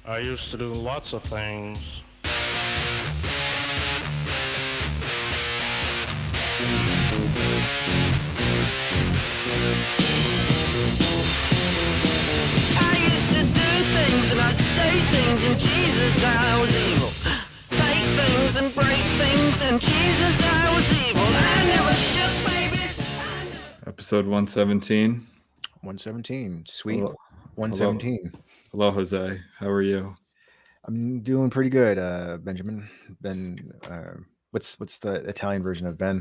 I used to do lots of things. I used to do things and I'd say things and Jesus I was evil. Take things and break things and Jesus I was evil. I never shook baby. Episode 117. 117. Sweet Hello. 117. Hello, Jose. How are you? I'm doing pretty good, Benjamin. Ben, what's the Italian version of Ben?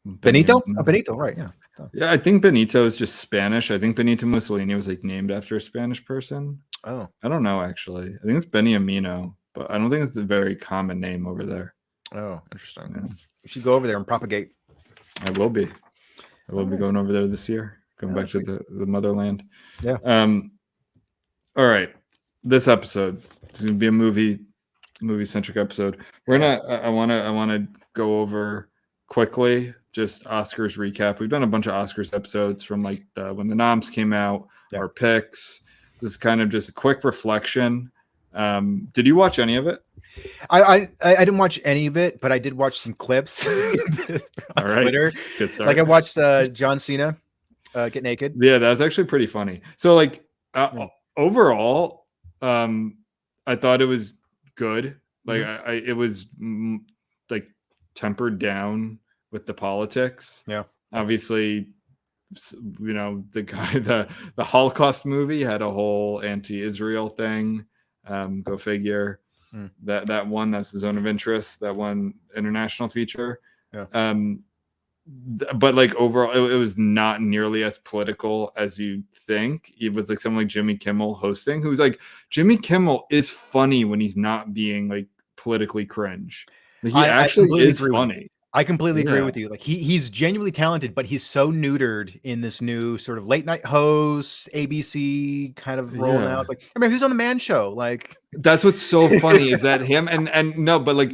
Benito? Oh, Benito, right? Yeah. Oh. Yeah, I think Benito is just Spanish. I think Benito Mussolini was like named after a Spanish person. Oh, I don't know actually. I think it's Beniamino, but I don't think it's a very common name over there. oh, interesting. Yeah. You should go over there and propagate. I will be. I will be nice. going over there this year. Going back to the motherland. Yeah. All right. This episode is going to be a movie centric episode. We're not. I want to go over quickly just Oscars recap. We've done a bunch of Oscars episodes from like when the noms came out, our picks. This is kind of just a quick reflection. Did you watch any of it? I didn't watch any of it, but I did watch some clips on Twitter. Good start. Like I watched John Cena get naked. Yeah, that was actually pretty funny. So like overall, I thought it was good. Like it was like tempered down with the politics. Yeah, obviously, you know, the guy, the Holocaust movie had a whole anti-Israel thing. Go figure. That one, that's the Zone of Interest. That one international feature. Yeah. But like overall, it was not nearly as political as you think. It was like someone like Jimmy Kimmel hosting, who's like, Jimmy Kimmel is funny when he's not being like politically cringe. Like, he actually is funny. I completely agree with you. Like he's genuinely talented, but he's so neutered in this new sort of late night host ABC kind of role now. It's like, I mean, who's on the Man Show? Like that's what's so funny is that him and no, but like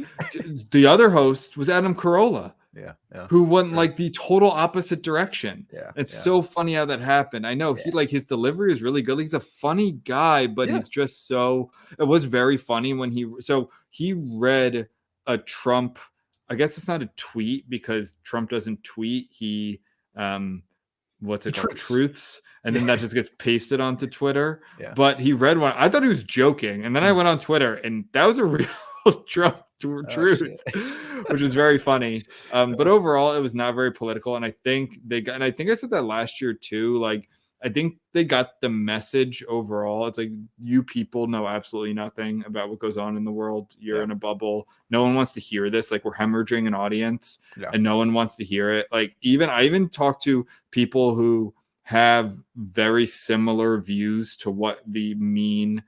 the other host was Adam Carolla. Yeah. Who went like the total opposite direction. Yeah. It's so funny how that happened. I know he like his delivery is really good. He's a funny guy, but he's just so, it was very funny when he read a Trump, I guess it's not a tweet because Trump doesn't tweet. He what's it called? Truths. And then that just gets pasted onto Twitter. Yeah. But he read one. I thought he was joking. And then I went on Twitter and that was a real Trump truth, which is very funny. But overall, it was not very political. And I think I think I said that last year too. Like, I think they got the message overall. It's like, you people know absolutely nothing about what goes on in the world. You're in a bubble. No one wants to hear this. Like, we're hemorrhaging an audience and no one wants to hear it. Like, I even talked to people who have very similar views to what the mean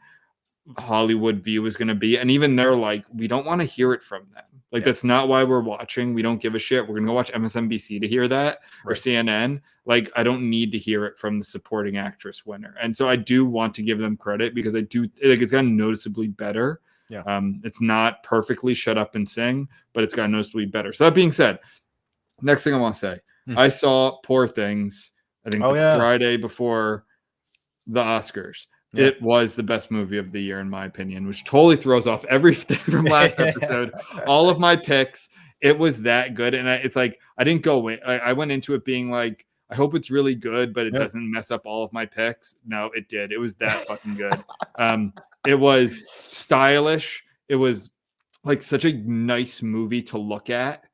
Hollywood view is going to be. And even they're like, we don't want to hear it from them. Like, that's not why we're watching. We don't give a shit. We're going to go watch MSNBC to hear that or CNN. Like, I don't need to hear it from the supporting actress winner. And so I do want to give them credit because I do like it's gotten noticeably better. Yeah. It's not perfectly Shut Up and Sing, but it's gotten noticeably better. So that being said, next thing I want to say, I saw Poor Things, I think Friday before the Oscars. Yeah. It was the best movie of the year, in my opinion, which totally throws off everything from last episode. All of my picks, it was that good. And it's like, I didn't go in. I went into it being like, I hope it's really good, but it doesn't mess up all of my picks. No, it did. It was that fucking good. It was stylish. It was like such a nice movie to look at.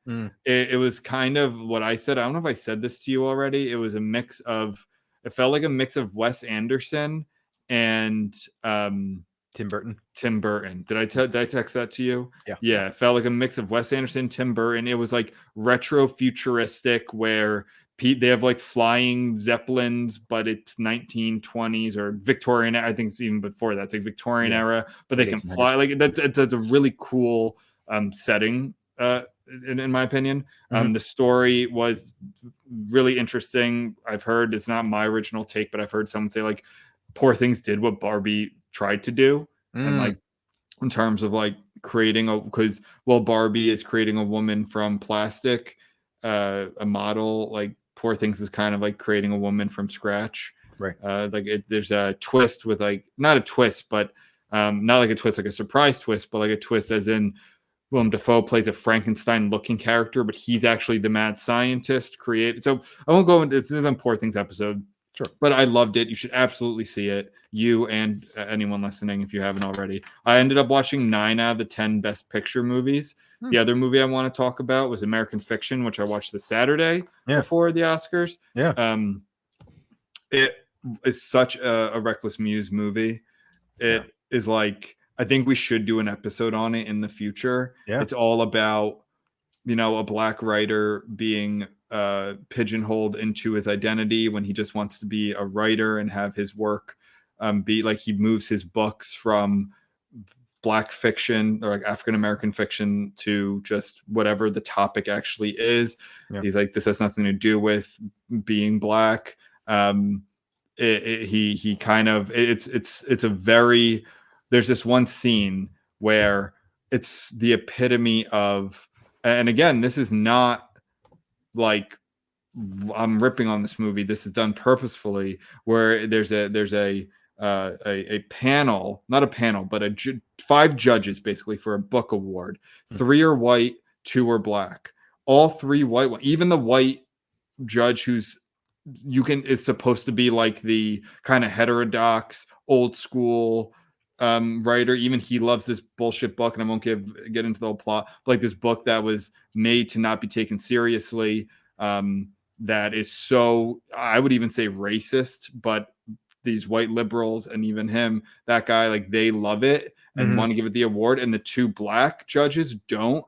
It was kind of what I said. I don't know if I said this to you already. It was a mix of, it felt like a mix of Wes Anderson and Tim Burton. Did I text that to you? Yeah. It felt like a mix of Wes Anderson, Tim Burton. It was like retro futuristic where they have like flying zeppelins, but it's 1920s or Victorian. I think it's even before that. It's like Victorian era, but they can fly. Like that's a really cool setting. In my opinion, the story was really interesting. I've heard, it's not my original take, but I've heard someone say like, Poor Things did what Barbie tried to do. And like, in terms of like creating because Barbie is creating a woman from plastic, a model, like Poor Things is kind of like creating a woman from scratch. Right. There's a twist with like not a twist, but not like a twist, like a surprise twist, but like a twist as in Willem Dafoe plays a Frankenstein-looking character, but he's actually the mad scientist created. So I won't go into this. Is an Poor Things episode. Sure. But I loved it. You should absolutely see it. You and anyone listening, if you haven't already. I ended up watching 9 out of the 10 Best Picture movies. The other movie I want to talk about was American Fiction, which I watched this Saturday before the Oscars. Yeah. It is such a Reckless Muse movie. It is like, I think we should do an episode on it in the future. Yeah. It's all about, a black writer being pigeonholed into his identity when he just wants to be a writer and have his work be like he moves his books from black fiction or like African American fiction to just whatever the topic actually is. He's like, this has nothing to do with being black. He kind of it's a very, there's this one scene where it's the epitome of, and again, this is not like I'm ripping on this movie. This is done purposefully, where there's a panel, not a panel, but 5 judges basically for a book award. 3 are white, 2 are black. All 3 white, even the white judge is supposed to be like the kind of heterodox, old school writer. Even he loves this bullshit book, and I won't get into the whole plot, but like this book that was made to not be taken seriously, that is so, I would even say racist, but these white liberals and even him, that guy, like they love it and want to give it the award, and the 2 black judges don't,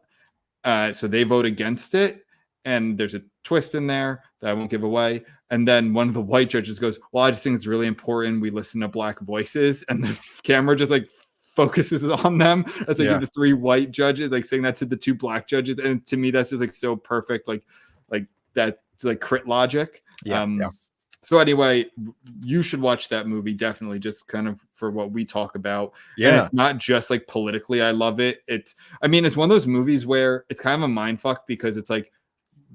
so they vote against it. And there's a twist in there that I won't give away. And then one of the white judges goes, well, I just think it's really important we listen to black voices. And the camera just like focuses on them as like the 3 white judges, like saying that to the 2 black judges. And to me, that's just like so perfect. Like that's like crit logic. So anyway, you should watch that movie, definitely, just kind of for what we talk about. And it's not just like politically, I love it. It's one of those movies where it's kind of a mind fuck, because it's like,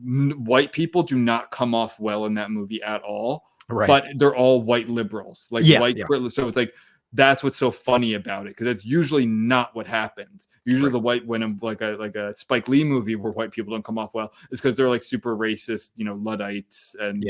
white people do not come off well in that movie at all, but they're all white liberals, like so it's like, that's what's so funny about it, because that's usually not what happens. Usually the white, when like a Spike Lee movie where white people don't come off well, is because they're like super racist, Luddites and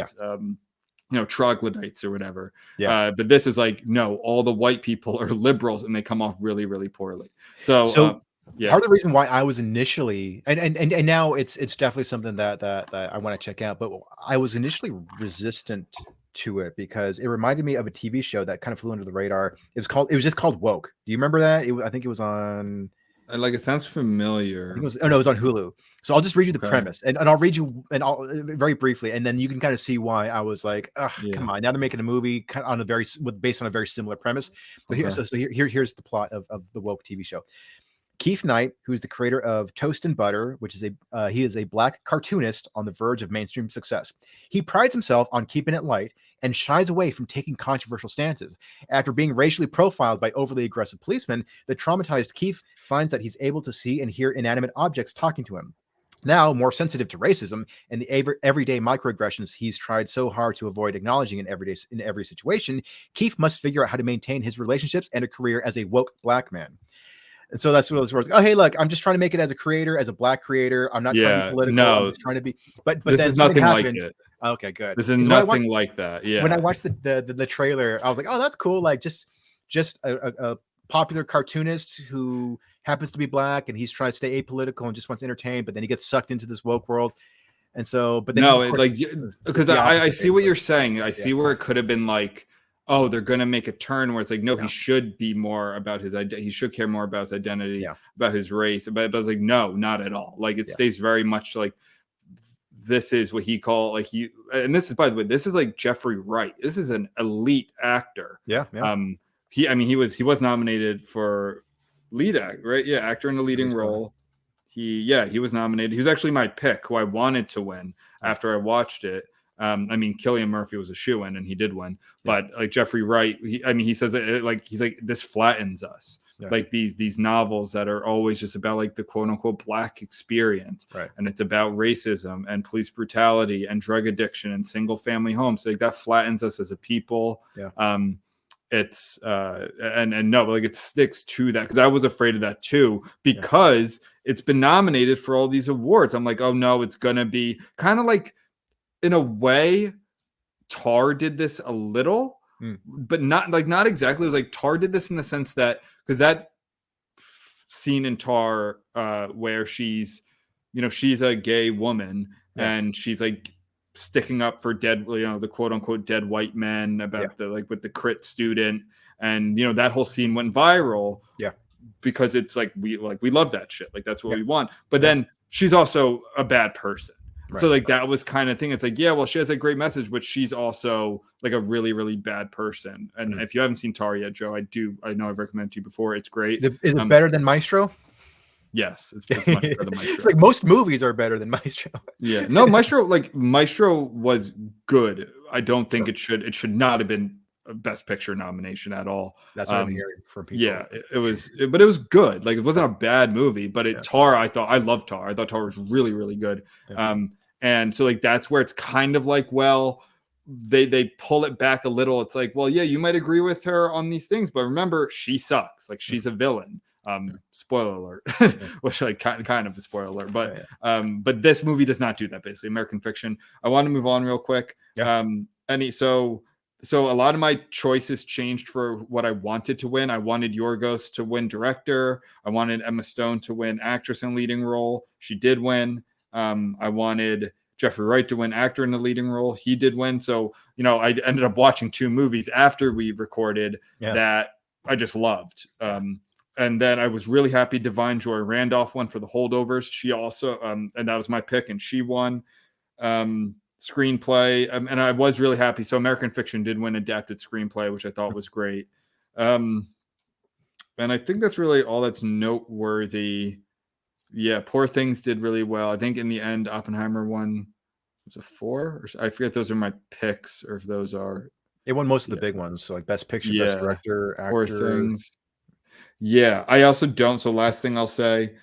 troglodytes or whatever. But this is like, no, all the white people are liberals and they come off really, really poorly. So part of the reason why I was initially, and now it's definitely something that I want to check out, but I was initially resistant to it because it reminded me of a TV show that kind of flew under the radar. It was just called Woke. Do you remember that? I think it was on. Like, it sounds familiar. It was on Hulu. So I'll just read you the premise, and I'll read you very briefly, and then you can kind of see why I was like, come on, now they're making a movie on based on a very similar premise. So here's the plot of the Woke TV show. Keith Knight, who's the creator of Toast and Butter, which is he is a black cartoonist on the verge of mainstream success. He prides himself on keeping it light and shies away from taking controversial stances. After being racially profiled by overly aggressive policemen, the traumatized Keith finds that he's able to see and hear inanimate objects talking to him. Now, more sensitive to racism and the everyday microaggressions he's tried so hard to avoid acknowledging in every situation, Keith must figure out how to maintain his relationships and a career as a woke black man. And so that's what those words. Oh, hey, look, I'm just trying to make it as a creator, as a black creator. I'm not trying to be political. No, I'm just trying to be. But this then is nothing like it. Okay, good. This is nothing like that. Yeah. When I watched the trailer, I was like, oh, that's cool. Like just a popular cartoonist who happens to be black, and he's trying to stay apolitical and just wants to entertain, but then he gets sucked into this woke world. And so, but then because I see what you're saying. I see where it could have been like, oh, they're going to make a turn where it's like, no, he should be more about his identity. He should care more about his identity, about his race. But it's like, no, not at all. Like, it stays very much like, this is what he called, like, and this is, by the way, this is like Jeffrey Wright. This is an elite actor. Yeah. He was nominated for lead act, right? Yeah. Actor in a leading role. He was nominated. He was actually my pick, who I wanted to win after I watched it. Cillian Murphy was a shoo-in and he did win, but like Jeffrey Wright, he says it like, he's like, this flattens us. like these novels that are always just about like the quote unquote Black experience, right? And it's about racism and police brutality and drug addiction and single family homes. Like that flattens us as a people. It's and no, but like it sticks to that, because I was afraid of that too, because it's been nominated for all these awards. I'm like, oh no, it's gonna be kind of like, in a way, Tar did this a little, but not exactly. It was like Tar did this in the sense that, because that scene in Tar where she's a gay woman and she's like sticking up for dead, the quote unquote dead white men, about the like with the crit student, and that whole scene went viral because it's like we love that shit, like that's what we want. But then she's also a bad person. So like that was kind of thing. It's like, yeah, well, she has a great message, but she's also like a really, really bad person. And if you haven't seen Tar yet, Joe, I know I've recommended to you before. It's great. Is it better than Maestro? Yes, it's much better than Maestro. It's like most movies are better than Maestro. Yeah, no, Maestro was good. I don't think it should not have been a Best Picture nomination at all. That's what I'm hearing from people. Yeah, but it was good. Like it wasn't a bad movie, but Tar, I loved Tar. I thought Tar was really, really good. And so like that's where it's kind of like, well, they pull it back a little. It's like, well, yeah, you might agree with her on these things, but remember, she sucks. Like she's a villain. Spoiler alert, which like kind of a spoiler alert, but this movie does not do that. Basically, American Fiction. I want to move on real quick. So a lot of my choices changed for what I wanted to win. I wanted Yorgos to win director. I wanted Emma Stone to win actress in leading role. She did win. I wanted Jeffrey Wright to win actor in the leading role. He did win. So, I ended up watching 2 movies after we recorded that I just loved. And then I was really happy Divine Joy Randolph won for The Holdovers. She also, and that was my pick, and she won. Screenplay, and I was really happy. So American Fiction did win adapted screenplay, which I thought was great. And I think that's really all that's noteworthy. Yeah, Poor Things did really well. I think in the end, Oppenheimer won. Was it 4? Or I forget. Those are my picks, or if those are. It won most of the big ones, so like Best Picture, Best Director, Actor. Poor Things. Yeah, I also don't. So last thing I'll say.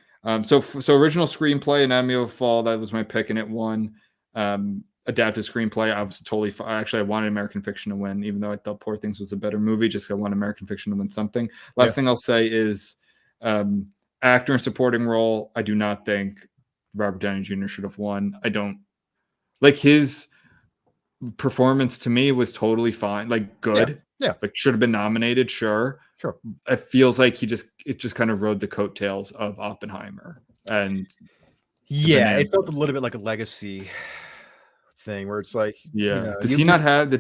So original screenplay, Anatomy of a Fall, that was my pick, and it won. Adapted screenplay, I was totally actually I wanted American Fiction to win, even though I thought Poor Things was a better movie. Just I want American Fiction to win something. Last thing I'll say is actor and supporting role. I do not think Robert Downey Jr. should have won. I don't like his performance. To me, was totally fine, like good. Yeah. Like should have been nominated. Sure. It feels like it just kind of rode the coattails of Oppenheimer, and it felt a little bit like a legacy thing where it's like, did he not have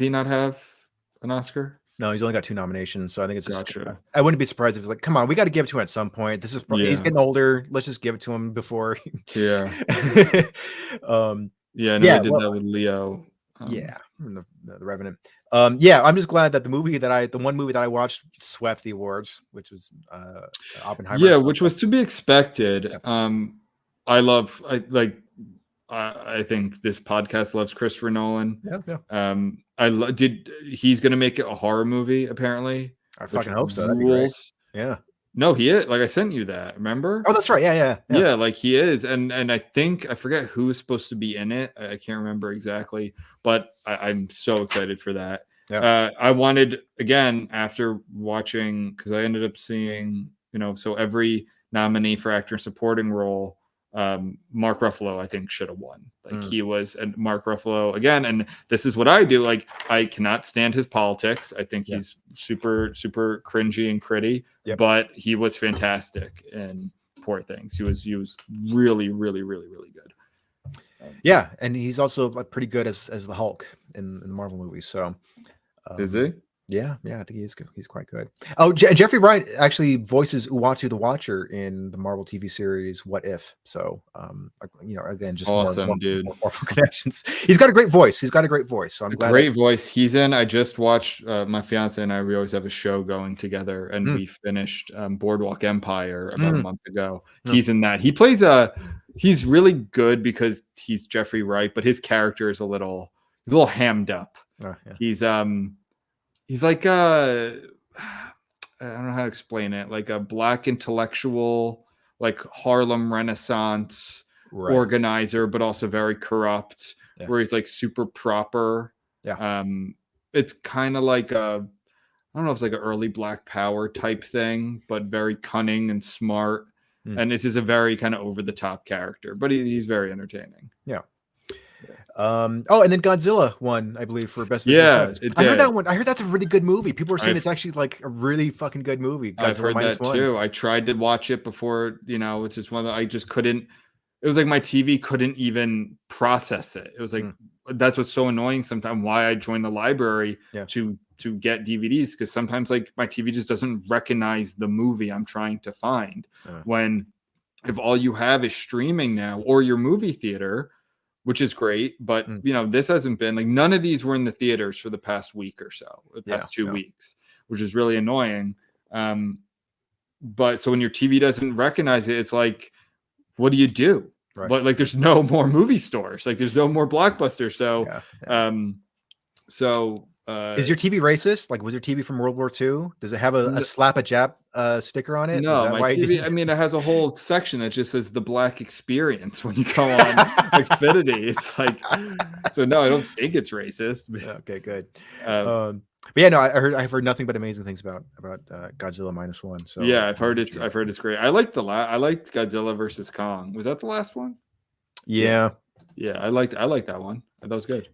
an Oscar? No, he's only got 2 nominations, so I think it's just, I wouldn't be surprised if it's like, come on, we got to give it to him at some point. This is he's getting older, let's just give it to him before. I did that with Leo. The Revenant. I'm just glad that the one movie that I watched swept the awards, which was Oppenheimer. Which was to be expected. I think this podcast loves Christopher Nolan. He's going to make it a horror movie, apparently. I fucking hope so. That'd be great. Yeah. No, he is. Like I sent you that, remember? Oh, that's right. Yeah. Like he is. And I think, I forget who is supposed to be in it. I can't remember exactly, but I'm so excited for that. I wanted, again, after watching, because I ended up seeing, so every nominee for actor supporting role, Mark Ruffalo, I think, should have won. Like he was, and Mark Ruffalo again. And this is what I do. Like I cannot stand his politics. I think he's super, super cringy and gritty. But he was fantastic in Poor Things. He was really, really, really, really good. And he's also like pretty good as the Hulk in the Marvel movies. So is he? Yeah, I think he's good. He's quite good. Oh, Jeffrey Wright actually voices Uatu the Watcher in the Marvel TV series What If. So, again, just awesome, dude. More connections. He's got a great voice. So I'm glad. Great voice. He's in. I just watched. My fiance and I. We always have a show going together, and we finished Boardwalk Empire about a month ago. He's in that. He plays He's really good because he's Jeffrey Wright, but his character is a little hammed up. He's like I don't know how to explain it, like a black intellectual, like Harlem Renaissance organizer, but also very corrupt, where he's like super proper. It's kind of like a, I don't know if it's like an early Black Power type thing, but very cunning and smart. And this is a very kind of over the top character, but he's very entertaining. Oh, and then Godzilla won, I believe, for best visual effects. I heard that one. I heard that's a really good movie. People are saying it's actually like a really fucking good movie. Godzilla I've heard that too. I tried to watch it before, it's just one that I just couldn't. It was like my TV couldn't even process it. It was like that's what's so annoying sometimes. Why I joined the library to get DVDs, because sometimes like my TV just doesn't recognize the movie I'm trying to find. When if all you have is streaming now or your movie theater, which is great, but this hasn't been like, none of these were in the theaters for the past week or so, the past 2 weeks, which is really annoying. But so when your TV doesn't recognize it, it's like, what do you do? But like, there's no more movie stores, like there's no more Blockbusters. So, is your TV racist? Like, was your TV from World War II? Does it have a slap a Jap sticker on it? No, my TV, I mean, it has a whole section that just says the Black Experience when you go on Xfinity. It's like, so no, I don't think it's racist. Okay, good. But yeah, no, I've heard nothing but amazing things about Godzilla -1. So yeah, I've heard it's great. I liked I liked Godzilla versus Kong. Was that the last one? Yeah, I liked that one. That was good.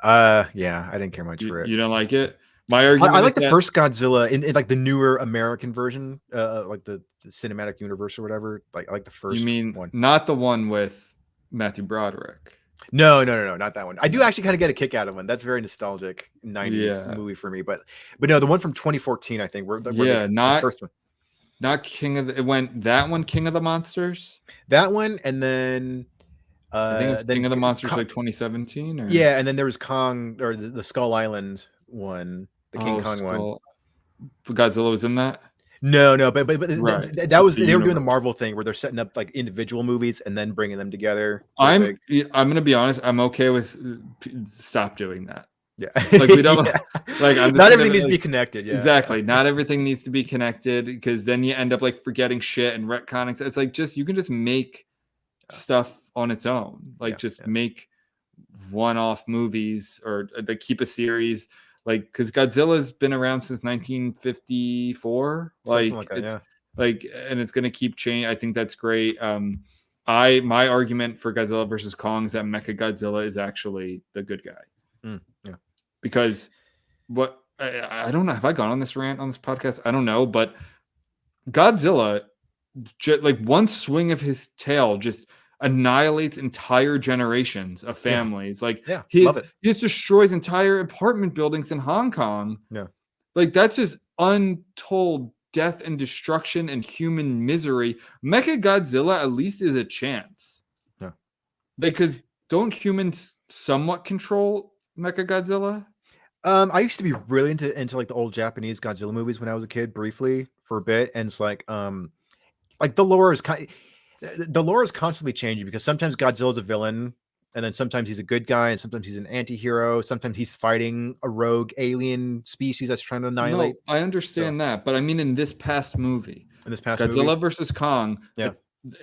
Yeah, I didn't care much for it. You don't like it? My argument. I like the first Godzilla in like the newer American version, like the cinematic universe or whatever. Like I like the first. You mean one, not the one with Matthew Broderick? No, not that one. I do actually kind of get a kick out of one. That's a very nostalgic 90s movie for me. But no, the one from 2014, I think. The first one. Not King of the. It went that one, King of the Monsters. That one, and then. I think it was King of the Monsters like 2017. Yeah, and then there was Kong, or the Skull Island one, the King Kong one. Godzilla was in that. No, but that was they were doing the Marvel thing where they're setting up like individual movies and then bringing them together. I'm gonna be honest. I'm okay with stop doing that. Yeah, like we don't like. Not everything needs to be connected. Yeah, exactly. Not everything needs to be connected, because then you end up like forgetting shit and retconning. It's like you can just make stuff on its own, like make one-off movies, or like keep a series, like, because Godzilla's been around since 1954, like it's like, and it's gonna keep changing. I think that's great. My argument for Godzilla versus Kong is that Mechagodzilla is actually the good guy. Because what I don't know, have I gone on this rant on this podcast? I don't know, but Godzilla, like one swing of his tail just annihilates entire generations of families. He just destroys entire apartment buildings in Hong Kong. Like that's just untold death and destruction and human misery. Mechagodzilla at least is a chance. Because don't humans somewhat control Mechagodzilla? I used to be really into like the old Japanese Godzilla movies when I was a kid, briefly for a bit, and it's like the lore is constantly changing, because sometimes Godzilla's a villain, and then sometimes he's a good guy, and sometimes he's an anti-hero. Sometimes he's fighting a rogue alien species that's trying to annihilate. No, I understand that, but I mean in this past movie, Godzilla versus Kong,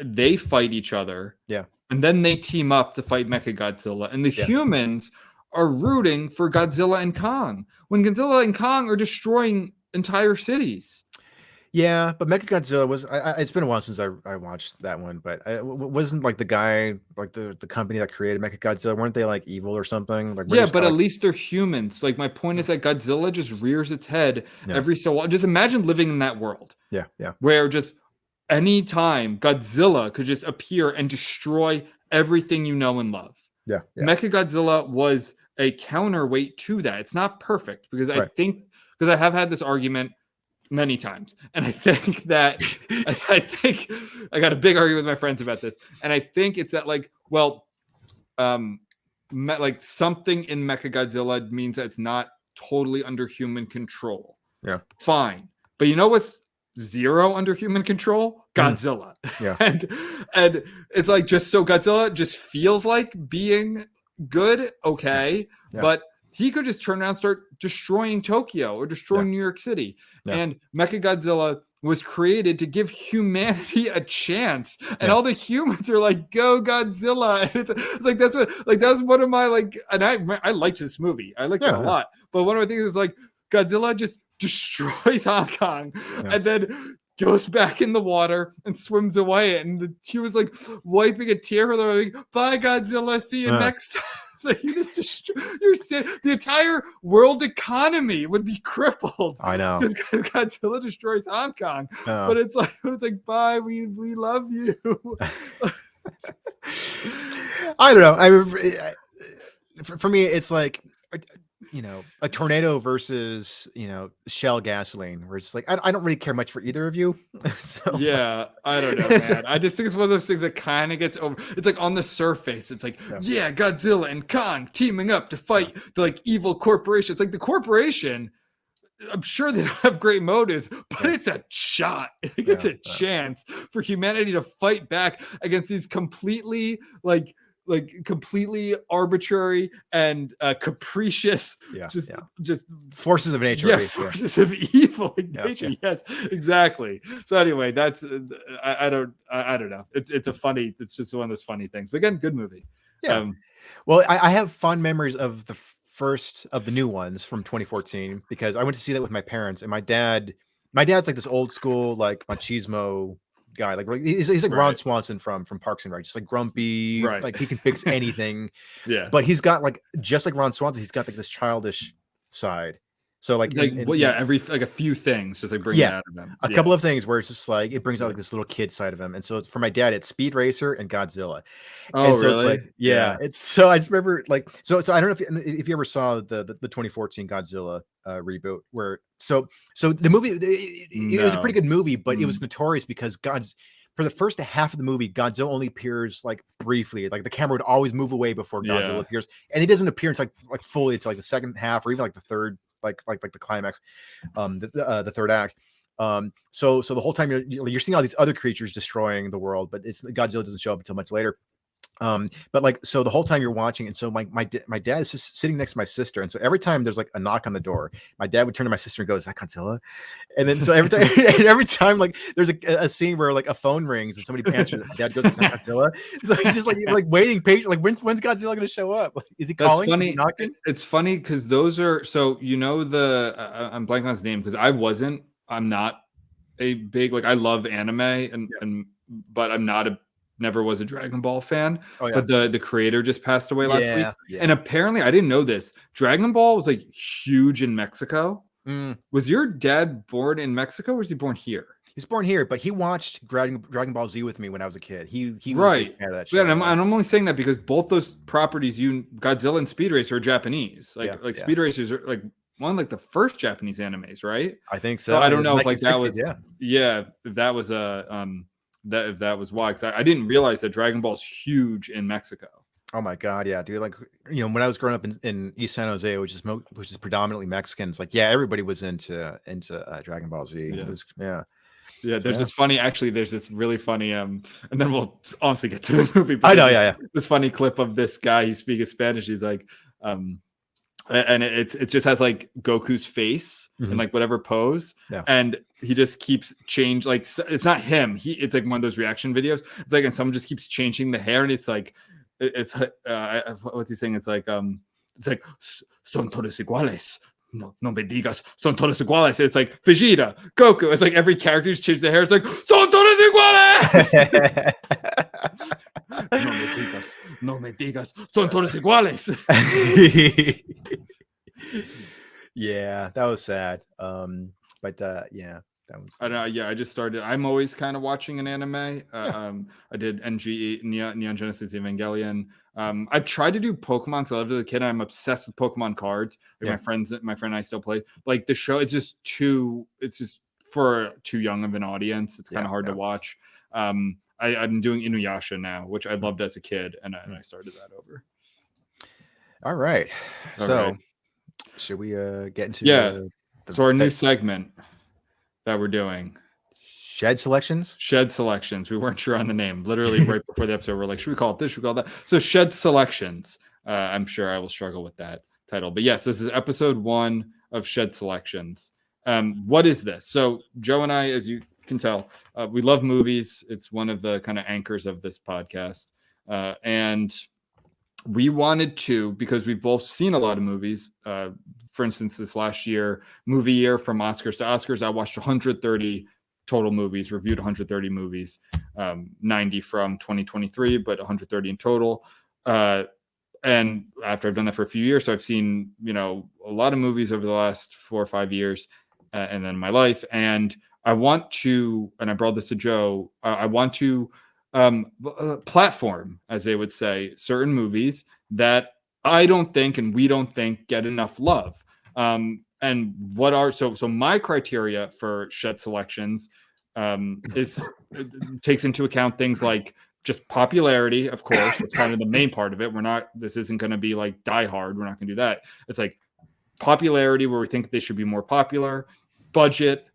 they fight each other, and then they team up to fight Mechagodzilla, and the humans are rooting for Godzilla and Kong when Godzilla and Kong are destroying entire cities. Yeah, but Mechagodzilla was. It's been a while since I watched that one, but wasn't like the guy, like the company that created Mechagodzilla, weren't they like evil or something? Like, yeah, but at least they're humans. Like my point is that Godzilla just rears its head every so often. Just imagine living in that world. Yeah. Where just any time Godzilla could just appear and destroy everything you know and love. Yeah. Mechagodzilla was a counterweight to that. It's not perfect, because I think, because I have had this argument many times, and I think that I think I got a big argument with my friends about this, and I think it's that like something in Mechagodzilla means that it's not totally under human control. Yeah, fine, but you know what's zero under human control? Godzilla. Yeah, and it's like, just so Godzilla just feels like being good, okay, but he could just turn around and start destroying Tokyo or destroying New York City. And Mechagodzilla was created to give humanity a chance, and all the humans are like, "Go Godzilla!" And it's like that's what that was one of my and I liked this movie. I liked it a lot, but one of my things is like Godzilla just destroys Hong Kong, and then goes back in the water and swims away, and he was like wiping a tear from them, like, "Bye, Godzilla. See you next time." It's like you just the entire world economy would be crippled. I know, because Godzilla destroys Hong Kong, but it's like bye, we love you. I don't know. For me, it's like, a tornado versus, Shell gasoline, where it's like, I don't really care much for either of you. So, yeah, I don't know, man. I just think it's one of those things that kind of gets over. It's like on the surface, it's like, Godzilla and Kong teaming up to fight the evil corporation. It's like the corporation, I'm sure they don't have great motives, but it's a shot. It's a chance for humanity to fight back against these completely completely arbitrary and capricious just forces of nature. Forces of evil in nature. Yes, exactly. So anyway, that's I don't know. It's just one of those funny things. But again, good movie. Well, I have fond memories of the first of the new ones from 2014 because I went to see that with my parents, and my dad's like this old school machismo guy, like he's like Ron Swanson from Parks and Rec, just like grumpy, like he can fix anything. But he's got just like Ron Swanson, he's got this childish side. So every a few things just bring it out of him. A couple of things where it's just it brings out this little kid side of him. And so it's for my dad, it's Speed Racer and Godzilla. Oh, and so really? It's it's so I just remember so I don't know if you ever saw the 2014 Godzilla reboot where so the movie it was a pretty good movie, but it was notorious because for the first half of the movie, Godzilla only appears briefly. The camera would always move away before Godzilla appears, and he doesn't appear until fully until the second half or even the third. Like the climax, the third act. So the whole time you're seeing all these other creatures destroying the world, but Godzilla doesn't show up until much later. But so the whole time you're watching, and so my dad is just sitting next to my sister, and so every time there's a knock on the door, my dad would turn to my sister and go, "Is that Godzilla?" And then so every time there's a scene where a phone rings and somebody answers it, my dad goes, "Is that Godzilla?" So he's just waiting patient, when's Godzilla going to show up? Is he calling? Funny. Is he knocking? It's funny because those are I'm blanking on his name because I'm not a big I love anime but I'm not never was a Dragon Ball fan. But the creator just passed away last week. And apparently I didn't know this. Dragon Ball was huge in Mexico. Was your dad born in Mexico or was he born here? He's born here, but he watched Dragon Ball Z with me when I was a kid. He right. That show, and I'm only saying that because both those properties, Godzilla and Speed Racer, are Japanese. Speed Racers are one the first Japanese animes, right? I think so. So I don't know if that was if that was if that was why, because I didn't realize that Dragon Ball's huge in Mexico. Oh my god, yeah, dude! When I was growing up in East San Jose, which is predominantly Mexicans, everybody was into Dragon Ball Z. There's this funny, there's this really funny, and then we'll honestly get to the movie. I know, This funny clip of this guy, he's speaking Spanish. He's and it just has Goku's face in whatever pose, and he just keeps change. It's not him. It's one of those reaction videos. It's and someone just keeps changing the hair, and it's what's he saying? It's son todos iguales. No me digas, son todos iguales. It's Vegeta, Goku. It's every character's changed the hair. It's son todos iguales. No me digas, son todos iguales. Yeah, that was sad. But that was. I don't know. I just started. I'm always kind of watching an anime. I did Neon Genesis Evangelion. I've tried to do Pokemon because I loved it as a kid. I'm obsessed with Pokemon cards. My friend and I still play. The show, it's just for too young of an audience. It's kind of hard to watch. I'm doing Inuyasha now, which I loved as a kid, and I started that over. All right. Should we get into so our new segment that we're doing? Shed selections? Shed selections. We weren't sure on the name. Literally right before the episode, we're should we call it this? Should we call it that? So shed selections. I'm sure I will struggle with that. title. But yes, this is episode 1 of Shed Selections. What is this? So Joe and I, as you can tell, we love movies. It's one of the kind of anchors of this podcast. And we wanted to, because we've both seen a lot of movies. For instance, this last year, movie year from Oscars to Oscars, I watched 130 total movies, reviewed 130 movies, 90 from 2023, but 130 in total. And after I've done that for a few years, so I've seen, a lot of movies over the last 4 or 5 years, and then my life. And I want to, and I brought this to Joe, I want to platform, as they would say, certain movies that I don't think and we don't think get enough love. And what are so my criteria for Shed Selections is takes into account things like just popularity, of course. It's kind of the main part of it. This isn't going to be like Die Hard. We're not going to do that. It's like popularity, where we think they should be more popular, budget,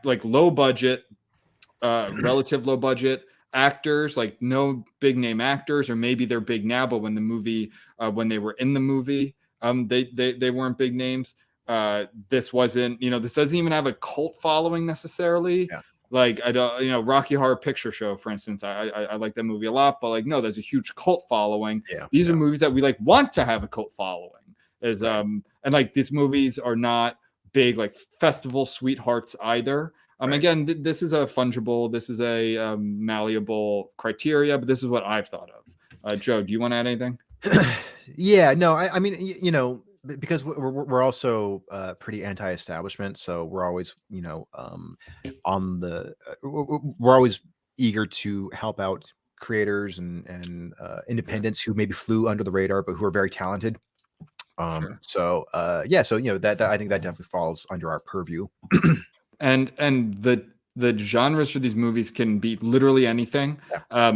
like low budget, relative low budget, actors, like no big name actors, or maybe they're big now, but when they were in the movie, they weren't big names. This wasn't, this doesn't even have a cult following necessarily. Yeah. Like, I don't, Rocky Horror Picture Show, for instance, I like that movie a lot, but like, no, there's a huge cult following. Yeah. These are movies that we like want to have a cult following. And like, these movies are not big like festival sweethearts either. Again, this is a fungible, this is a malleable criteria, but this is what I've thought of. Joe, do you want to add anything? Yeah, no, I mean, because we're also pretty anti-establishment, so we're always, we're always eager to help out creators and independents who maybe flew under the radar, but who are very talented. Sure. So that I think that definitely falls under our purview. And the genres for these movies can be literally anything. Yeah.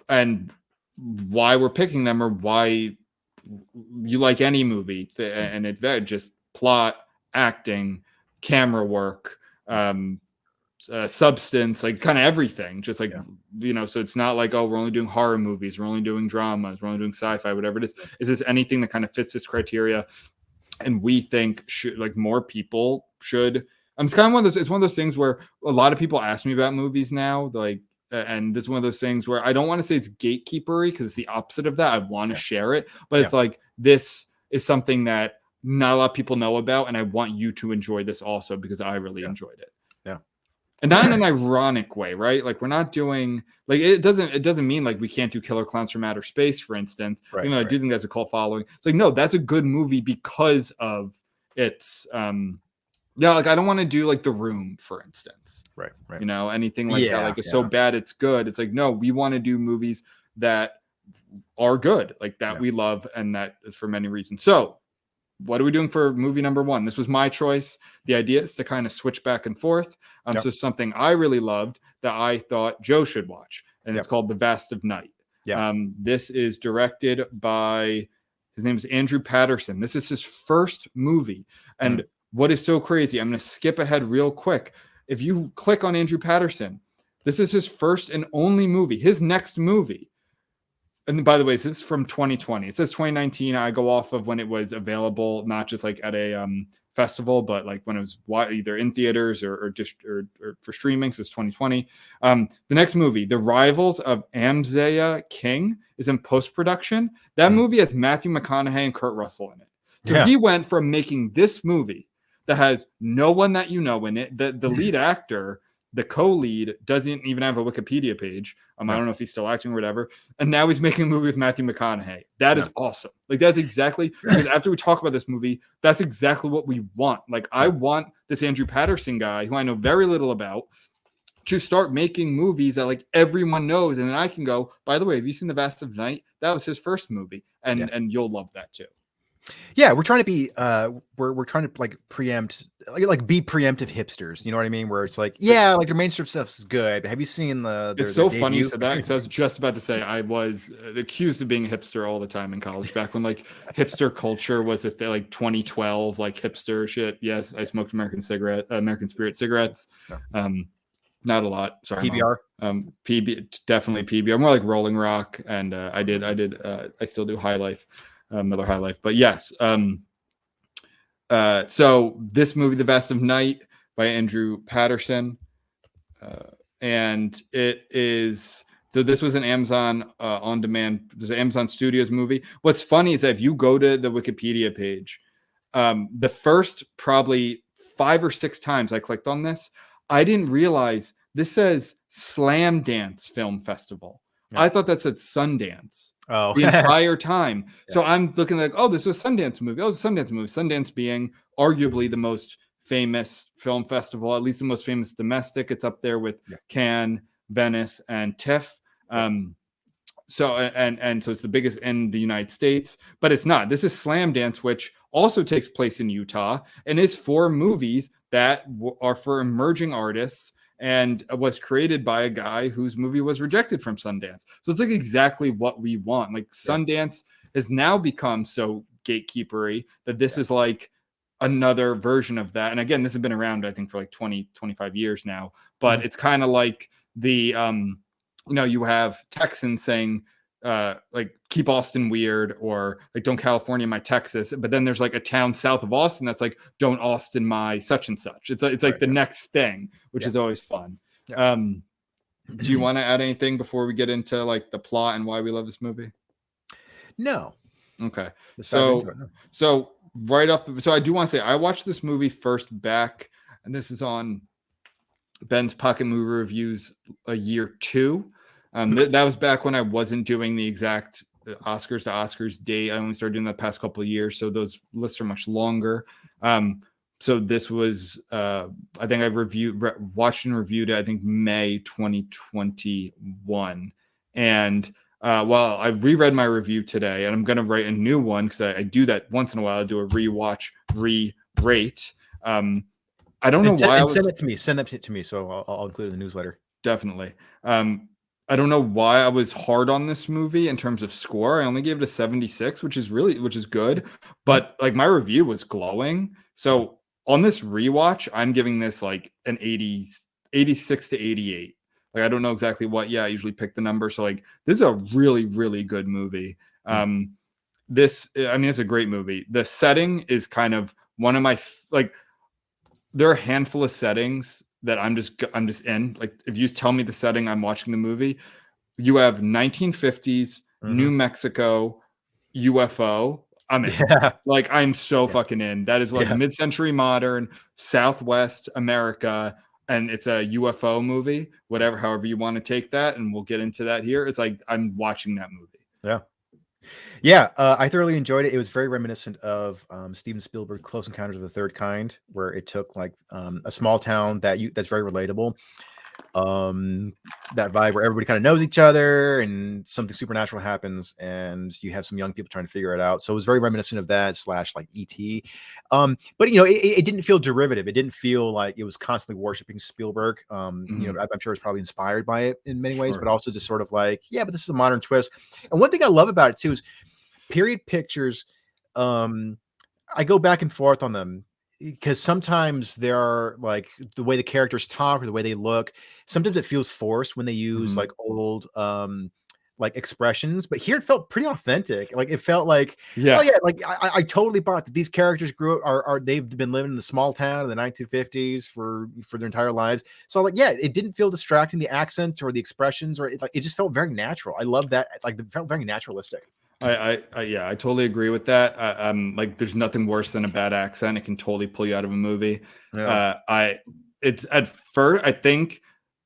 And why we're picking them, or why you like any movie, and it's very just plot, acting, camera work, substance, like kind of everything, just like, so it's not like, oh, we're only doing horror movies, we're only doing dramas, we're only doing sci-fi, whatever it is. Is this anything that kind of fits this criteria? And we think more people should. It's kind of one of those things where a lot of people ask me about movies now, like, and this is one of those things where I don't want to say it's gatekeepery, because it's the opposite of that. I want to share it, but it's like, this is something that not a lot of people know about, and I want you to enjoy this also, because I really enjoyed it. Yeah. And not in an ironic way, right? Like, we're not doing, like, it doesn't mean like we can't do Killer Clowns from Outer Space, for instance. Right, I do think that's a cult following. It's like, no, that's a good movie because of its like, I don't want to do like The Room, for instance. Right. Anything like that, like, it's so bad it's good. It's like, no, we want to do movies that are good, like that we love, and that is for many reasons. So what are we doing for movie number 1? This was my choice. The idea is to kind of switch back and forth. So something I really loved that I thought Joe should watch, and it's called The Vast of Night. This is directed by, his name is Andrew Patterson. This is his first movie. And what is so crazy, I'm going to skip ahead real quick. If you click on Andrew Patterson, this is his first and only movie. His next movie, and by the way, this is from 2020. It says 2019. I go off of when it was available, not just like at a festival, but like when it was either in theaters or for streaming. So it's 2020. The next movie, The Rivals of Amzea King, is in post-production. That movie has Matthew McConaughey and Kurt Russell in it. So he went from making this movie that has no one that in it. The lead actor, the co-lead, doesn't even have a Wikipedia page. I don't know if he's still acting or whatever. And now he's making a movie with Matthew McConaughey. That is awesome. Like, that's exactly, because after we talk about this movie, that's exactly what we want. Like, I want this Andrew Patterson guy, who I know very little about, to start making movies that like everyone knows. And then I can go, by the way, have you seen The Vast of Night? That was his first movie. And you'll love that too. Yeah, we're trying to be we're trying to like preempt, like be preemptive hipsters, you know what I mean? Where it's like, yeah, like the mainstream stuff is good. Have you seen it's so funny you said that, because I was just about to say I was accused of being a hipster all the time in college, back when like hipster culture was like 2012, like hipster shit. Yes, I smoked American Spirit cigarettes. Not a lot. Sorry, PBR. PB, definitely PBR. More like Rolling Rock, and I still do High Life. Miller High Life. But yes, so this movie, The Vast of Night by Andrew Patterson, and it is. So this was an Amazon on demand. There's an Amazon Studios movie. What's funny is that if you go to the Wikipedia page, the first probably 5 or 6 times I clicked on this, I didn't realize this says Slam Dance Film Festival. Yeah. I thought that said Sundance the entire time. Yeah. So I'm looking like, oh, this was a Sundance movie. Oh, it's a Sundance movie. Sundance being arguably the most famous film festival, at least the most famous domestic. It's up there with Cannes, Venice, and TIFF. So it's the biggest in the United States, but it's not. This is Slam Dance, which also takes place in Utah and is for movies that are for emerging artists and was created by a guy whose movie was rejected from Sundance. So it's like exactly what we want. Like Sundance has now become so gatekeepery that this is like another version of that. And again, this has been around, I think, for like 20, 25 years now, but it's kind of like the, you have Texans saying, like, keep Austin weird, or like, don't California my Texas. But then there's like a town south of Austin that's like, don't Austin my such and such. It's like the next thing, which is always fun. Yeah. Do you want to add anything before we get into like the plot and why we love this movie? No. Okay. So right off so I do want to say I watched this movie first back, and this is on Ben's Pocket Movie Reviews a year 2. That was back when I wasn't doing the exact Oscars to Oscars date. I only started doing that past couple of years, so those lists are much longer. So this was, I think I watched and reviewed it, I think May 2021. And well, I reread my review today, and I'm going to write a new one because I do that once in a while. I do a rewatch, re-rate. I don't know why. Send it to me. Send that to me, so I'll include it in the newsletter. Definitely. I don't know why I was hard on this movie in terms of score. I only gave it a 76, which is good. But like my review was glowing. So on this rewatch, I'm giving this like an 86 to 88. Like I don't know exactly what. Yeah, I usually pick the number. So like this is a really, really good movie. It's a great movie. The setting is kind of one of my there are a handful of settings that I'm just in. Like if you tell me the setting, I'm watching the movie. You have 1950s New Mexico UFO. I'm in. Like I'm so fucking in. That is like mid-century modern Southwest America, and it's a UFO movie. However you want to take that, and we'll get into that here. It's like I'm watching that movie. I thoroughly enjoyed it. It was very reminiscent of Steven Spielberg Close Encounters of the Third Kind, where it took like a small town that's very relatable, that vibe where everybody kind of knows each other and something supernatural happens and you have some young people trying to figure it out. So it was very reminiscent of that / like E.T. But it didn't feel derivative. It didn't feel like it was constantly worshiping Spielberg. I'm sure it's probably inspired by it in many ways, but also just sort of like, but this is a modern twist. And one thing I love about it too is period pictures. I go back and forth on them, because sometimes there are like the way the characters talk or the way they look. Sometimes it feels forced when they use like old like expressions, but here it felt pretty authentic. Like it felt like, I totally bought that these characters grew up, they've been living in the small town in the 1950s for their entire lives. So like, it didn't feel distracting, the accent or the expressions, or it just felt very natural. I love that. Like it felt very naturalistic. I totally agree with that. Like there's nothing worse than a bad accent. It can totally pull you out of a movie. It's at first, I think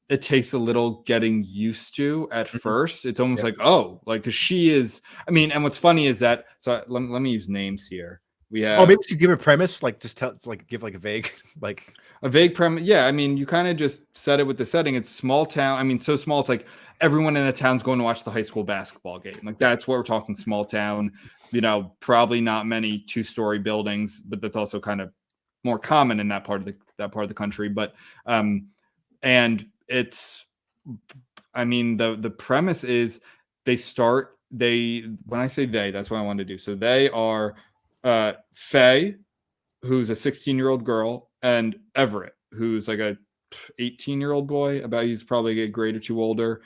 it takes a little getting used to at first. It's almost like, cause she is, and what's funny is that, so let me use names here. We have, maybe you give a premise, like just give like a vague, like a vague premise. Yeah. You kind of just said it with the setting. It's small town. So small. It's like, everyone in the town's going to watch the high school basketball game. Like that's what we're talking, small town, probably not many 2-story buildings, but that's also kind of more common in that part of the country. But, and it's, the premise is when I say they, that's what I want to do. So they are, Faye, who's a 16-year-old girl, and Everett, who's like a 18-year-old boy, he's probably a grade or two older.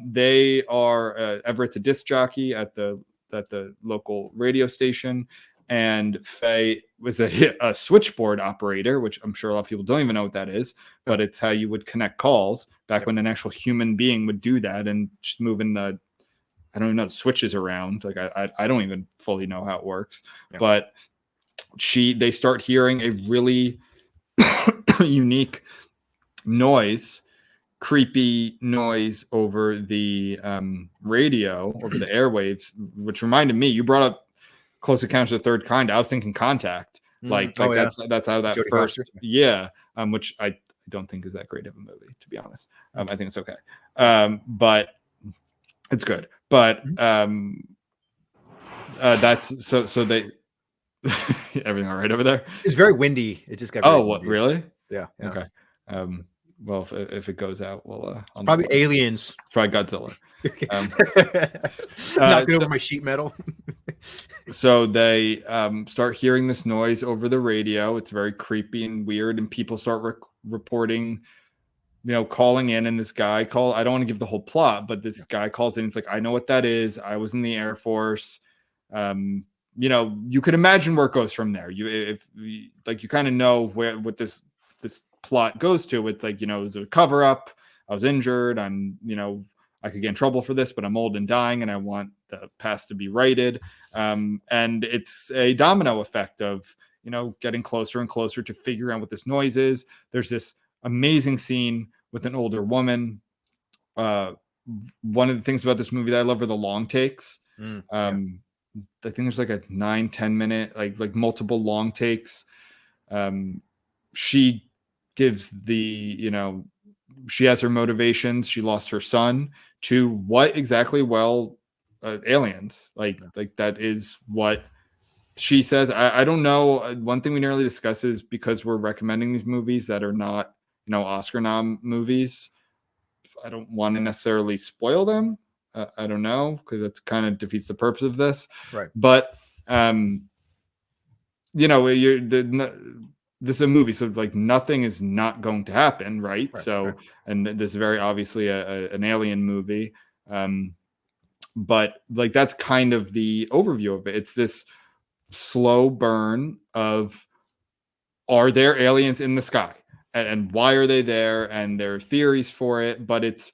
They are Everett's a disc jockey at the at the local radio station. And Faye was a switchboard operator, which I'm sure a lot of people don't even know what that is, but it's how you would connect calls back when an actual human being would do that, and just moving the, I don't even know, the switches around. Like I don't even fully know how it works, but they start hearing a really unique noise, creepy noise over the radio, over the airwaves, which reminded me, you brought up Close Encounters of the Third Kind. I was thinking Contact. That's how that Jodie first, Foster. which I don't think is that great of a movie, to be honest. I think it's okay, but it's good. But that's so they everything all right over there? It's very windy. It just got. What really? Yeah. Okay. Well, if it goes out, probably aliens. It's probably Godzilla. Knocking over my sheet metal. So they start hearing this noise over the radio. It's very creepy and weird, and people start reporting, calling in. And this guy I don't want to give the whole plot, but this guy calls in. It's like, I know what that is. I was in the Air Force. You could imagine where it goes from there. You kind of know what this plot goes to. It's like, it's a cover up. I was injured. I could get in trouble for this, but I'm old and dying, and I want the past to be righted. And it's a domino effect of, getting closer and closer to figure out what this noise is. There's this amazing scene with an older woman. One of the things about this movie that I love are the long takes. I think there's like a 9-10 minute, like multiple long takes. She gives she has her motivations. She lost her son to what exactly? Well, aliens. Like that is what she says. I don't know. One thing we nearly discuss is, because we're recommending these movies that are not, Oscar nom movies, I don't want to necessarily spoil them. I don't know, because that's kind of defeats the purpose of this. Right. But, this is a movie, so like nothing is not going to happen, right? And this is very obviously an alien movie, but like that's kind of the overview of it. It's this slow burn of, are there aliens in the sky, and why are they there, and there are theories for it, but it's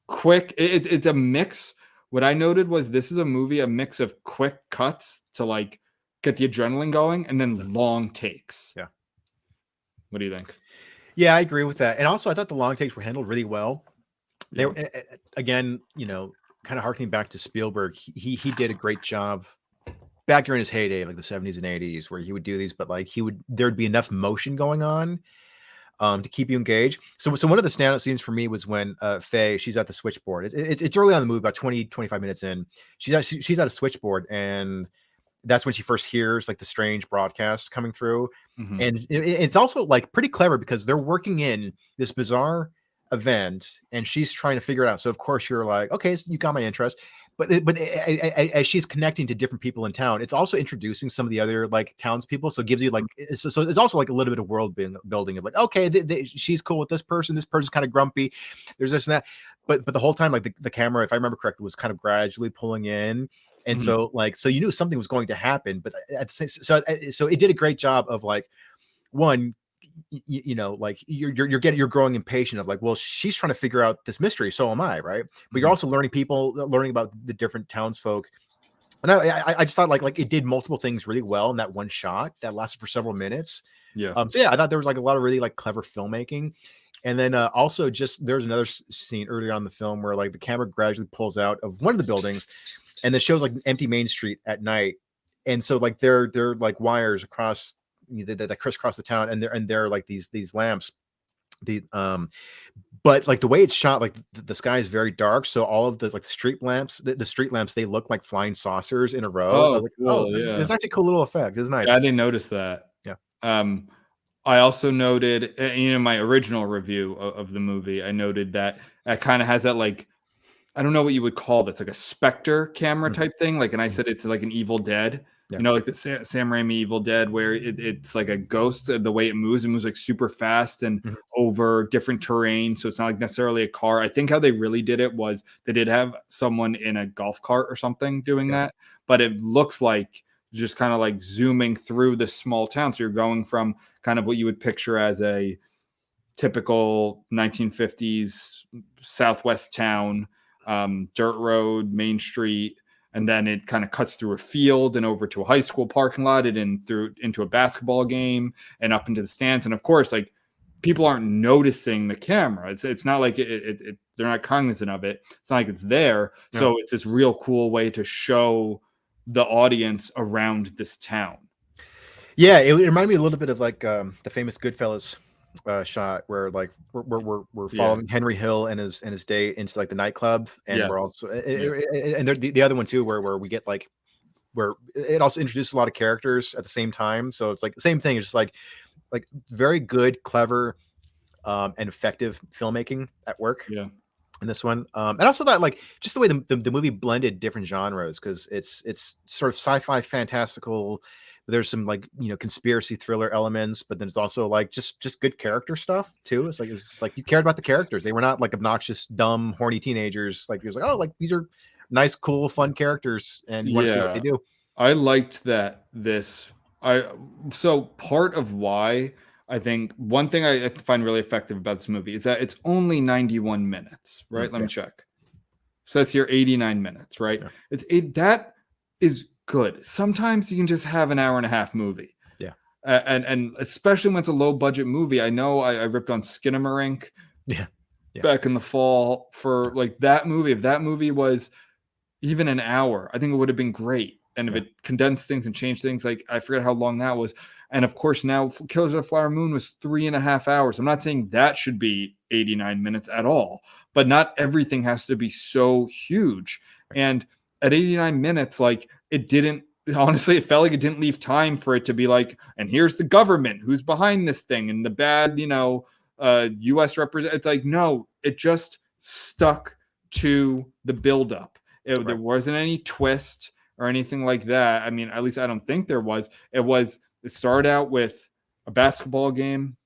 quick. It's a mix. What I noted was, this is a mix of quick cuts to like get the adrenaline going, and then long takes. Yeah. What do you think? Yeah, I agree with that. And also, I thought the long takes were handled really well. They were, again, kind of harkening back to Spielberg. He did a great job back during his heyday, like the 70s and 80s, where he would do these, but like there'd be enough motion going on to keep you engaged. So one of the standout scenes for me was when Faye, she's at the switchboard. It's early on in the movie, about 20-25 minutes in. She's at a switchboard, and that's when she first hears like the strange broadcast coming through. Mm-hmm. And it's also like pretty clever, because they're working in this bizarre event and she's trying to figure it out. So of course you're like, okay, so you got my interest. But as she's connecting to different people in town, it's also introducing some of the other like townspeople. So it gives you like, so it's also like a little bit of world building of like, okay, she's cool with this person. This person's kind of grumpy. There's this and that. But the whole time, like the camera, if I remember correctly, was kind of gradually pulling in. And so you knew something was going to happen, but so it did a great job of like, one, like you're growing impatient of like, well, she's trying to figure out this mystery, so am I, right? But you're also learning about the different townsfolk. And I just thought like it did multiple things really well in that one shot that lasted for several minutes. Yeah. So yeah, I thought there was like a lot of really like clever filmmaking. And then also just there's another scene earlier on in the film where like the camera gradually pulls out of one of the buildings, and it shows like an empty Main Street at night. And so like they're like wires across that crisscross the town, and they're like these lamps. But like the way it's shot, like the sky is very dark, so all of the like street lamps, the street lamps, they look like flying saucers in a row. So I was like, cool, it's actually a cool little effect. It's nice. Yeah, I didn't notice that. Yeah. I also noted, my original review of the movie, I noted that it kind of has that like, I don't know what you would call this, like a Spectre camera type thing. Like, and I said it's like an Evil Dead. You know, like the Sam Raimi Evil Dead, where it's like a ghost. The way it moves like super fast and over different terrain. So it's not like necessarily a car. I think how they really did it was they did have someone in a golf cart or something doing that, but it looks like just kind of like zooming through this small town. So you're going from kind of what you would picture as a typical 1950s Southwest town, dirt road, main street. And then it kind of cuts through a field and over to a high school parking lot and through into a basketball game and up into the stands. And of course, like people aren't noticing the camera. It's not like they're not cognizant of it. It's not like it's there. Yeah. So it's this real cool way to show the audience around this town. Yeah, it reminded me a little bit of like the famous Goodfellas shot where like we're following Henry Hill and his day into like the nightclub, and we're also and the other one too where we get like where it also introduces a lot of characters at the same time, so it's like the same thing. It's just like very good, clever, and effective filmmaking at work in this one, and also that like just the way the movie blended different genres, because it's sort of sci-fi, fantastical. There's some like, you know, conspiracy thriller elements, but then it's also like just good character stuff too. It's like you cared about the characters. They were not like obnoxious, dumb, horny teenagers. Like it was like, oh, like these are nice, cool, fun characters, and you want to see what they do. I liked that so part of why I think one thing I find really effective about this movie is that it's only 91 minutes, right? Let me check. So that's here 89 minutes, right? Yeah. That is good. Sometimes you can just have an hour and a half movie. Yeah. And especially when it's a low budget movie. I know I ripped on Skinamarink back in the fall for like that movie. If that movie was even an hour, I think it would have been great. And if it condensed things and changed things, like I forget how long that was. And of course now Killers of the Flower Moon was 3.5 hours. I'm not saying that should be 89 minutes at all, but not everything has to be so huge. And at 89 minutes, like it didn't, honestly, it felt like it didn't leave time for it to be like, and here's the government who's behind this thing and the bad, you know, U.S. represent. It's like, no, it just stuck to the buildup. There wasn't any twist or anything like that. I mean, at least I don't think there was. It started out with a basketball game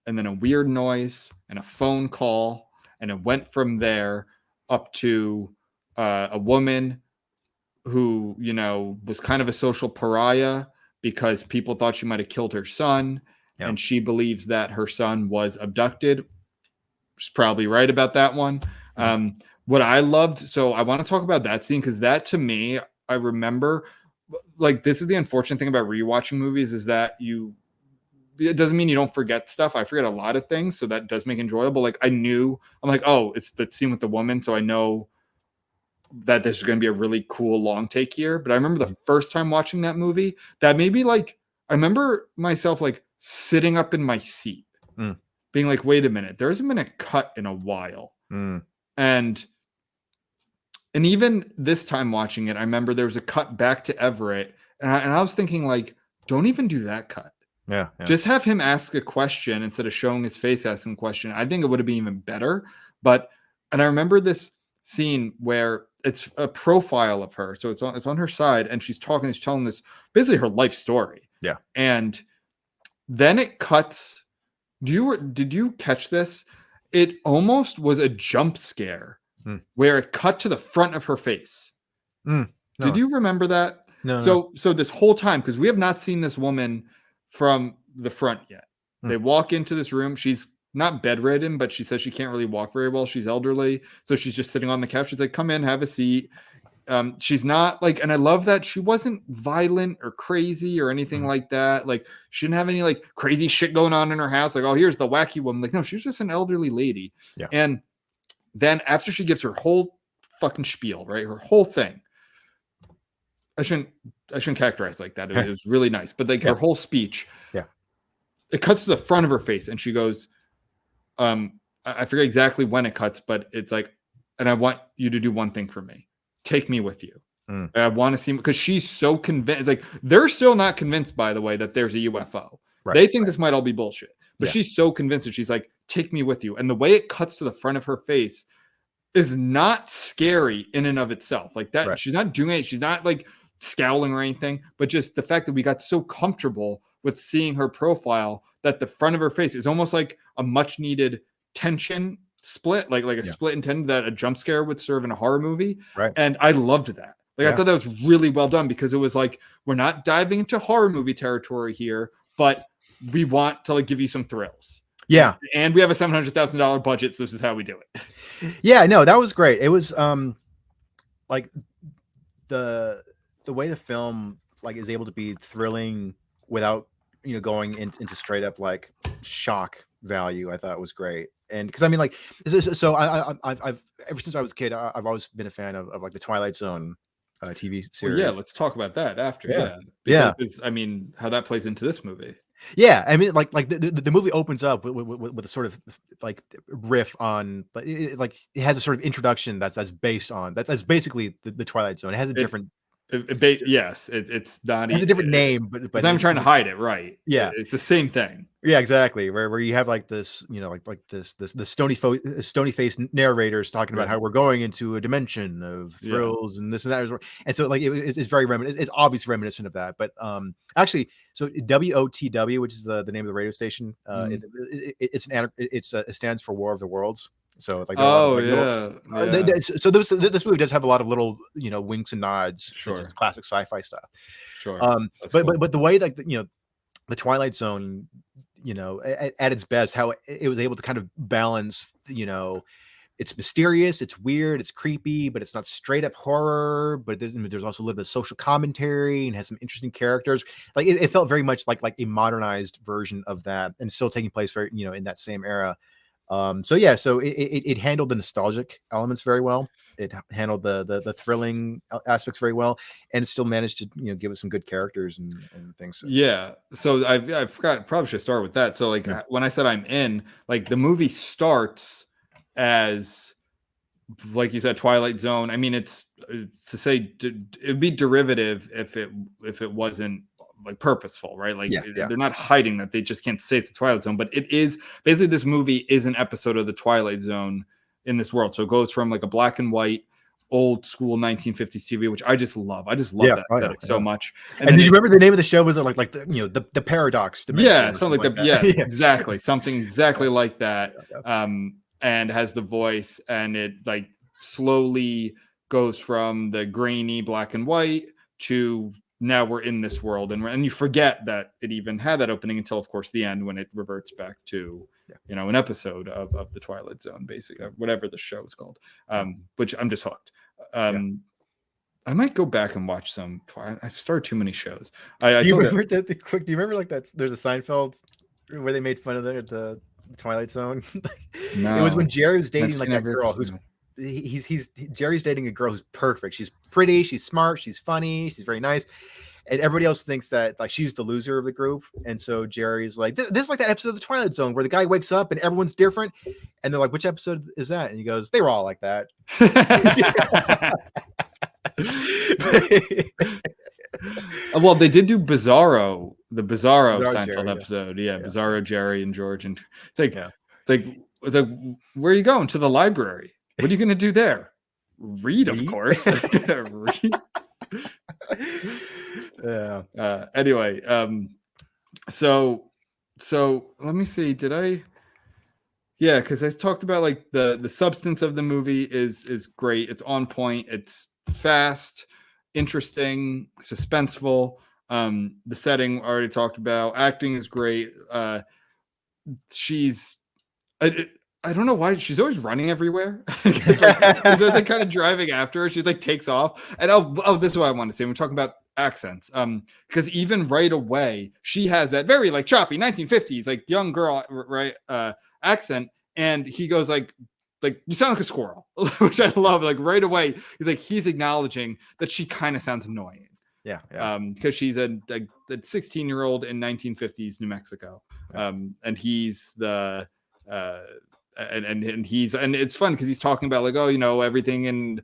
and then a weird noise and a phone call. And it went from there up to a woman who, you know, was kind of a social pariah because people thought she might have killed her son. Yeah. And she believes that her son was abducted. She's probably right about that one. What I loved, so I want to talk about that scene because that to me, I remember, like, this is the unfortunate thing about rewatching movies is that it doesn't mean you don't forget stuff. I forget a lot of things, so that does make it enjoyable. Like I'm like, oh, it's the scene with the woman, so I know that there's going to be a really cool long take here. But I remember the first time watching that movie, that maybe like I remember myself like sitting up in my seat, being like, wait a minute, there hasn't been a cut in a while. And even this time watching it, I remember there was a cut back to Everett, and I was thinking like, don't even do that cut. Yeah. Just have him ask a question instead of showing his face asking a question. I think it would have been even better. And I remember this scene where it's a profile of her, so it's on her side, and she's telling this basically her life story. Yeah. And then it cuts. Did you catch this? It almost was a jump scare where it cut to the front of her face. No. Did you remember that? No. So this whole time, because we have not seen this woman from the front yet. They walk into this room. She's not bedridden, but she says she can't really walk very well. She's elderly. So she's just sitting on the couch. She's like, come in, have a seat. She's not like, and I love that she wasn't violent or crazy or anything like that. Like she didn't have any like crazy shit going on in her house. Like, oh, here's the wacky woman. Like, no, she was just an elderly lady. Yeah. And then after she gives her whole fucking spiel, right? Her whole thing. I shouldn't characterize like that. It was really nice. But like her whole speech. Yeah. It cuts to the front of her face and she goes, I forget exactly when it cuts, but it's like, and I want you to do one thing for me. Take me with you. I want to see, because she's so convinced. Like they're still not convinced, by the way, that there's a UFO. Right. They think this might all be bullshit, but she's so convinced that she's like, take me with you. And the way it cuts to the front of her face is not scary in and of itself. Like that, she's not doing it. She's not like scowling or anything, but just the fact that we got so comfortable with seeing her profile that the front of her face is almost like a much needed tension split, like a split in tension that a jump scare would serve in a horror movie. Right. And I loved that. Like I thought that was really well done, because it was like, we're not diving into horror movie territory here, but we want to like give you some thrills. Yeah. And we have a $700,000 budget, so this is how we do it. Yeah, no, that was great. It was like the way the film like is able to be thrilling without going into straight up like shock value, I thought was great. And because I mean, like, so I've ever since I was a kid, I've always been a fan of like the Twilight Zone TV series. Well, yeah, let's talk about that after. Yeah. Because, I mean, how that plays into this movie. Yeah, I mean, like the movie opens up with a sort of like riff on, but it has a sort of introduction that's based on that's basically the Twilight Zone. It has a different. Yes, it's not. It has a different name, but I'm trying to hide it, right? Yeah, it's the same thing. Yeah, exactly. Where you have like this, like the stony faced narrators talking about how we're going into a dimension of thrills and this and that, and so like it's very it's obviously reminiscent of that. But actually, so WOTW, which is the name of the radio station, it stands for War of the Worlds. So like, so this movie does have a lot of little winks and nods, just classic sci-fi stuff. Sure. But the way like the Twilight Zone, at its best, how it was able to kind of balance, it's mysterious, it's weird, it's creepy, but it's not straight up horror. But there's also a little bit of social commentary and has some interesting characters. Like it felt very much like a modernized version of that, and still taking place very in that same era. So it handled the nostalgic elements very well. It handled the thrilling aspects very well, and it still managed to give us some good characters and things. So I forgot, probably should start with that. So like when I said I'm in, like the movie starts as, like you said, Twilight Zone. I mean, it's to say it'd be derivative if it wasn't like purposeful, right? Like they're not hiding that, they just can't say it's the Twilight Zone, but it is basically, this movie is an episode of the Twilight Zone in this world. So it goes from like a black and white old school 1950s TV, which I just love that aesthetic so much. And did you remember the name of the show? Was it like the paradox dimension? Something like that. Exactly. Something exactly like that. And has the voice, and it like slowly goes from the grainy black and white to now we're in this world, and you forget that it even had that opening until, of course, the end, when it reverts back to an episode of the Twilight Zone, basically, whatever the show is called. Which I'm just hooked. I might go back and watch some. I've started too many shows. Do you remember like that? There's a Seinfeld where they made fun of the Twilight Zone. No. It was when Jerry was dating like that girl who's. Jerry's dating a girl who's perfect. She's pretty, she's smart, she's funny, she's very nice, and everybody else thinks that like she's the loser of the group. And so Jerry's like, this is like that episode of the Twilight Zone where the guy wakes up and everyone's different, and they're like, which episode is that? And he goes, they were all like that. Well, they did do the Bizarro Seinfeld episode. Bizarro Jerry and George, and it's like where are you going? To the library? What are you going to do there? Read, of course. Read. Anyway, so let me see. Did I? Yeah, because I talked about like the substance of the movie is great. It's on point. It's fast, interesting, suspenseful. The setting I already talked about. Acting is great. I don't know why she's always running everywhere. She's like kind of driving after her. She like takes off. And this is what I want to say. We're talking about accents. Because even right away, she has that very like choppy 1950s, like young girl, right? Accent. And he goes like you sound like a squirrel, which I love. Like right away, he's acknowledging that she kind of sounds annoying. Because she's a 16-year-old in 1950s New Mexico. And he's the and it's fun because he's talking about like, everything in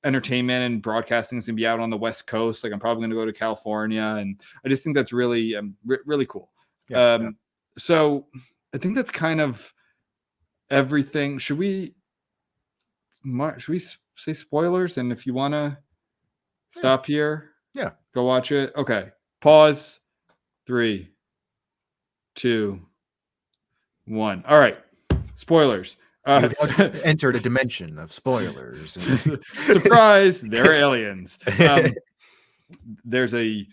entertainment and broadcasting is gonna be out on the West Coast. Like I'm probably gonna go to California, and I just think that's really really cool. So I think that's kind of everything. Should we say spoilers? And if you want to stop here, Go watch it. Okay. Pause. 3, 2, 1. All right. Spoilers. You've entered a dimension of spoilers. Surprise! They're aliens. There's a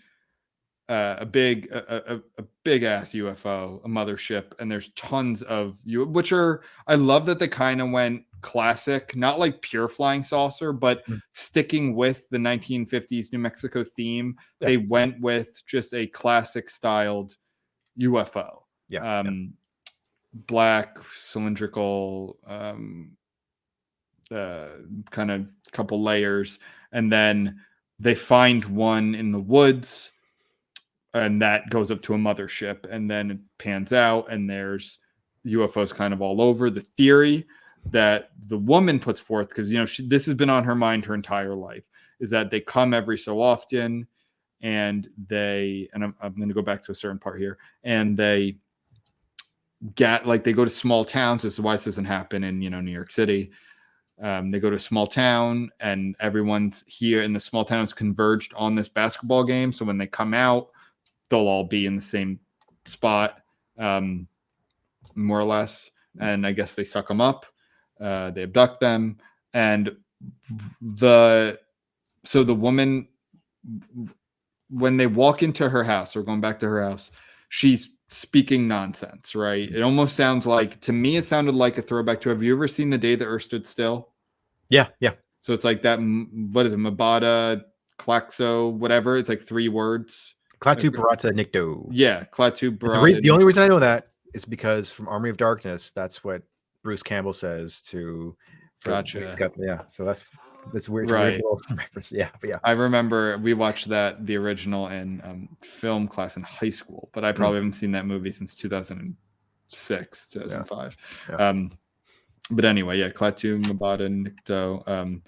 big ass UFO, a mothership, and there's tons of you, which are, I love that they kind of went classic, not like pure flying saucer, but sticking with the 1950s New Mexico theme. Yeah. They went with just a classic styled UFO. Black, cylindrical, kind of couple layers, and then they find one in the woods, and that goes up to a mothership, and then it pans out, and there's UFOs kind of all over. The theory that the woman puts forth, because this has been on her mind her entire life, is that they come every so often, and I'm going to go back to a certain part here, and they they go to small towns. This is why this doesn't happen in New York City. They go to a small town, and everyone's here in the small town is converged on this basketball game. So when they come out, they'll all be in the same spot, more or less. And I guess they suck them up. They abduct them, and the woman, when they walk into her house or going back to her house, she's speaking nonsense, right? It almost sounds like, to me, it sounded like a throwback to, have you ever seen The Day the Earth Stood Still? Yeah. So it's like that, what is it, Mabada, Klaxo, whatever. It's like 3 words. Klaatu Barada Nikto. Yeah, Klaatu Barada. The only reason I know that is because from Army of Darkness, that's what Bruce Campbell says to. Gotcha. So that's weird. Right. Reference. Yeah, but yeah. I remember we watched the original in film class in high school, but I probably haven't seen that movie since 2006, 2005. Yeah. But anyway, Klaatu Mabada Nikto.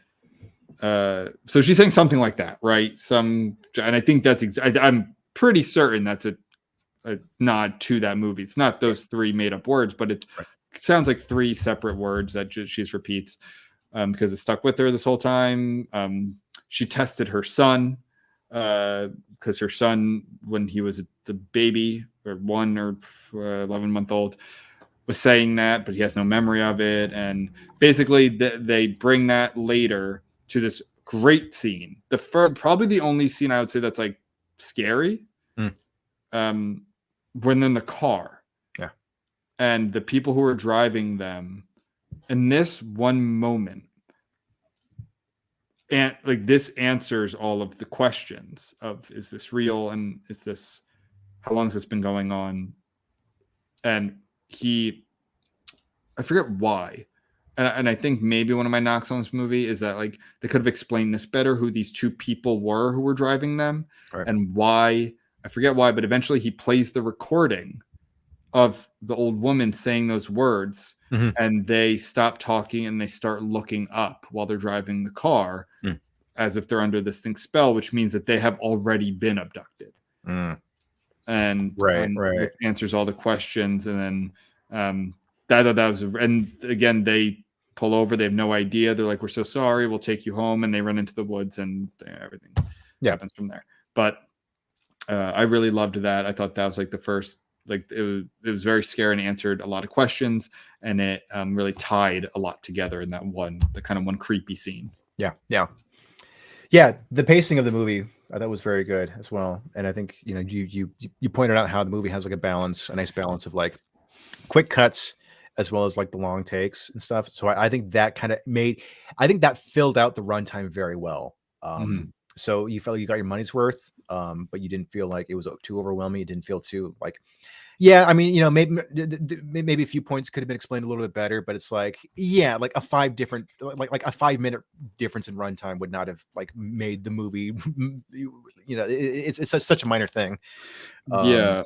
So she's saying something like that, right? And I think I'm pretty certain that's a nod to that movie. It's not those 3 made up words, but it sounds like 3 separate words that she just repeats, because it stuck with her this whole time. She tested her son, because her son, when he was the baby, or 1 or 11-month-old, was saying that, but he has no memory of it. And basically they bring that later to this great scene. Probably the only scene I would say that's like scary. When they're in the car. Yeah. And the people who are driving them, in this one moment, and like this answers all of the questions of, is this real? And how long has this been going on? And I forget why. And I think maybe one of my knocks on this movie is that, like, they could have explained this better, who these 2 people were who were driving them, and why. I forget why, but eventually he plays the recording of the old woman saying those words, and they stop talking and they start looking up while they're driving the car, as if they're under this thing's spell, which means that they have already been abducted. And which answers all the questions. And then that was, and again, they pull over. They have no idea. They're like, "We're so sorry. We'll take you home." And they run into the woods, and everything happens from there. But I really loved that. I thought that was like the first, like, it was very scary and answered a lot of questions, and it really tied a lot together in the kind of one creepy scene. Yeah. The pacing of the movie I thought was very good as well. And I think, you pointed out how the movie has like a nice balance of like quick cuts as well as like the long takes and stuff. So I think that kind of that filled out the runtime very well. So you felt like you got your money's worth, but you didn't feel like it was too overwhelming. You didn't feel too like, maybe a few points could have been explained a little bit better, but it's like, like a 5-minute difference in runtime would not have like made the movie, it's such a minor thing. So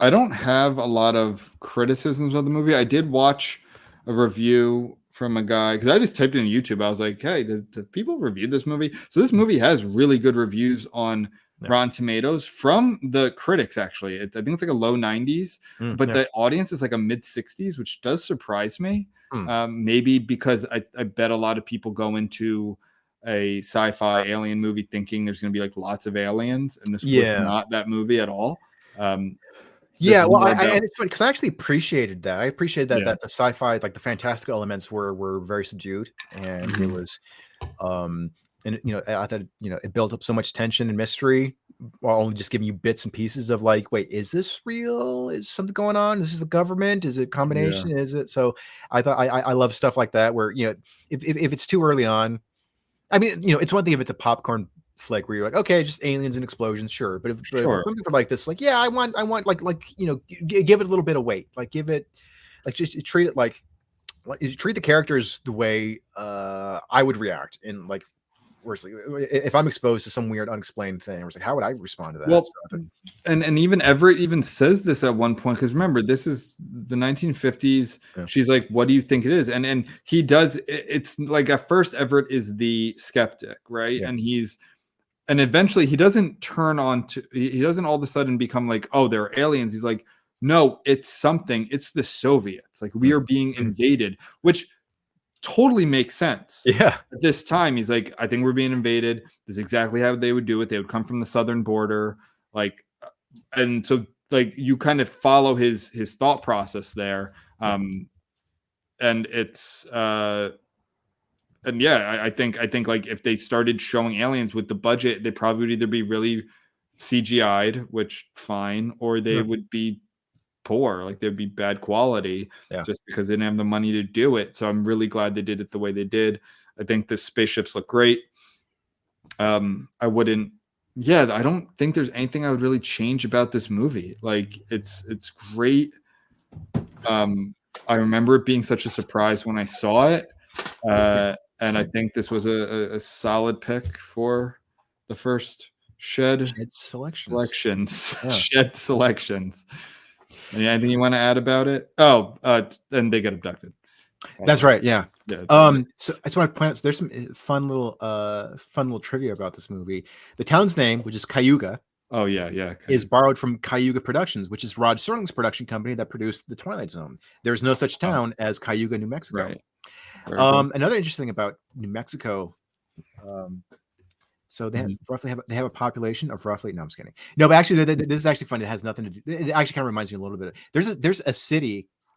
I don't have a lot of criticisms of the movie. I did watch a review from a guy, because I just typed in YouTube. I was like, hey, do people review this movie? So this movie has really good reviews on Rotten Tomatoes from the critics, actually. I think it's like a low 90s, but the audience is like a mid 60s, which does surprise me. Maybe because I bet a lot of people go into a sci-fi alien movie thinking there's going to be like lots of aliens, and this was not that movie at all. Yeah, well, and it's funny because I actually appreciated that. I appreciated that Yeah. the sci-fi, like the fantastical elements, were very subdued, and it was, and I thought it built up so much tension and mystery, while only just giving you bits and pieces of like, wait, is this real? Is something going on? Is this the government? Is it a combination? Is it? So I thought I love stuff like that where if it's too early on, I mean it's one thing if it's a popcorn flick where you're like, okay, just aliens and explosions, sure. But if something for like this, like, yeah, I want like give it a little bit of weight, like give it, like just treat it like treat the characters the way I would react in like, worse, if I'm exposed to some weird unexplained thing, I was like, how would I respond to that? Well, and even Everett even says this at one point, because remember, this is the 1950s. Yeah. She's like, what do you think it is? And he does, it's like at first Everett is the skeptic, right? Yeah. And eventually he doesn't turn on to, he doesn't all of a sudden become like, oh, there are aliens. He's like, no, it's something. It's the Soviets. Like, we are being invaded, which totally makes sense. Yeah. At this time, he's like, I think we're being invaded. This is exactly how they would do it. They would come from the southern border. Like, and so like you kind of follow his thought process there. And it's and yeah, I think like if they started showing aliens with the budget, they probably would either be really CGI'd, which fine, or they would be poor, like they'd be bad quality, just because they didn't have the money to do it. So I'm really glad they did it the way they did. I think the spaceships look great. I don't think there's anything I would really change about this movie. Like it's great. I remember it being such a surprise when I saw it. And I think this was a solid pick for the first Shed selections. Yeah. Shed selections. Anything you want to add about it? Oh, and they get abducted. That's right. Yeah. Yeah. So I just want to point out, so there's some fun little trivia about this movie. The town's name, which is Cayuga. Oh yeah. Is borrowed from Cayuga Productions, which is Rod Serling's production company that produced The Twilight Zone. There's no such town as Cayuga, New Mexico. Right. Another interesting thing about New Mexico, so they have a population of roughly. No, I'm just kidding. No, but actually, this is actually funny. It has nothing to do. It actually kind of reminds me a little bit. There's a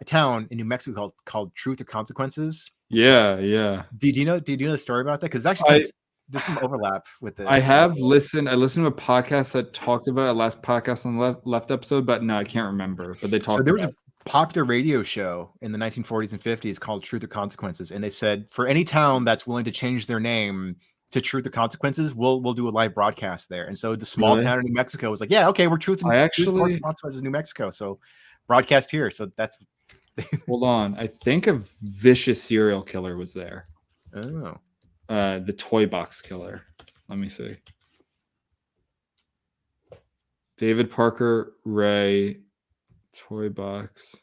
town in New Mexico called Truth or Consequences. Yeah. Do you know the story about that? Because actually, there's some overlap with this. I listened to a podcast that talked about it, last podcast on the left episode, but no, I can't remember. But they talked. So there was a popular radio show in the 1940s and 50s called Truth or Consequences, and they said for any town that's willing to change their name to Truth or Consequences, we'll do a live broadcast there. And so the small town in New Mexico was like, yeah, okay, we're Truth or Consequences New Mexico, so broadcast here. So that's hold on, I think a vicious serial killer was there. Oh, the toy box killer. Let me see. David Parker Ray, toy box.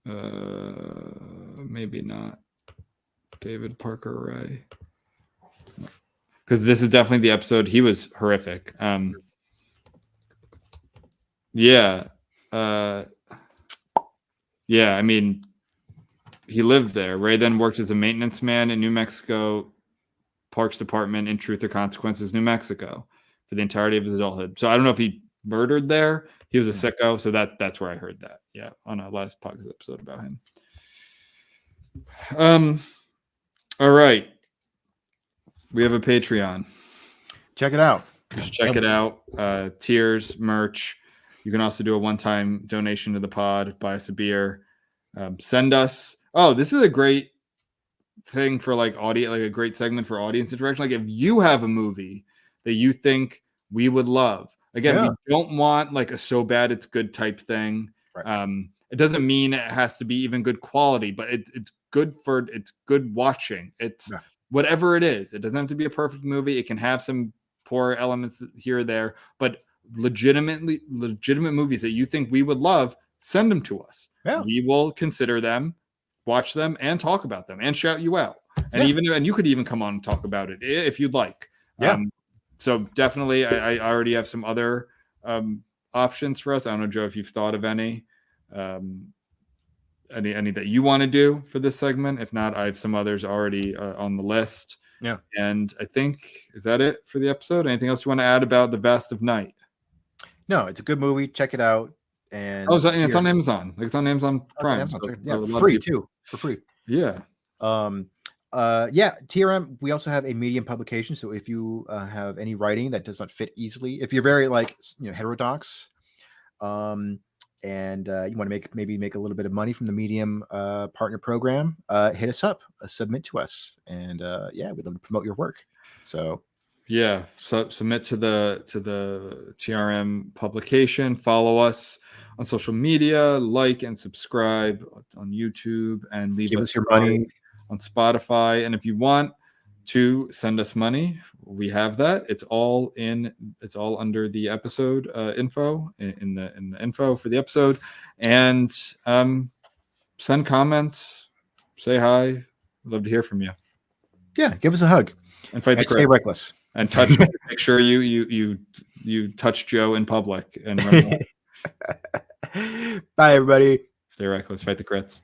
Maybe not. David Parker Ray. Because this is definitely the episode. He was horrific. Yeah. I mean, he lived there. Ray then worked as a maintenance man in New Mexico Parks Department in Truth or Consequences, New Mexico, for the entirety of his adulthood. So I don't know if he murdered there. He was a sicko, so that's where I heard that. Yeah, on a last podcast episode about him. All right. We have a Patreon. Check it out. You should check it out. Tiers, merch. You can also do a one-time donation to the pod, buy us a beer. Send us. Oh, this is a great thing for like audio, like a great segment for audience interaction. Like if you have a movie that you think we would love, again, we don't want like a so bad it's good type thing. Right. It doesn't mean it has to be even good quality, but it's good watching. It's whatever it is. It doesn't have to be a perfect movie. It can have some poor elements here or there, but legitimate movies that you think we would love, send them to us. Yeah. We will consider them, watch them, and talk about them and shout you out. And you could even come on and talk about it if you'd like. Yeah. So definitely I already have some other options for us. I don't know, Joe, if you've thought of any that you want to do for this segment. If not, I have some others already on the list. Yeah. And I think, is that it for the episode? Anything else you want to add about The Vast of Night? No, it's a good movie. Check it out. And it's on Amazon. Like, it's on Amazon Prime. Amazon. So Yeah, a lot of free people- too, for free. Yeah. TRM, we also have a Medium publication. So if you have any writing that does not fit easily, if you're very heterodox, and you want to make a little bit of money from the Medium partner program, hit us up, submit to us, and we'd love to promote your work. So submit to the TRM publication. Follow us on social media, like and subscribe on YouTube, and leave give us your money on Spotify. And if you want to send us money, we have that. It's all under the episode info in the info for the episode. And send comments, say hi. We'd love to hear from you. Yeah, give us a hug and fight the stay reckless. And touch. Make sure you touch Joe in public and run. Bye, everybody. Stay reckless. Fight the crits.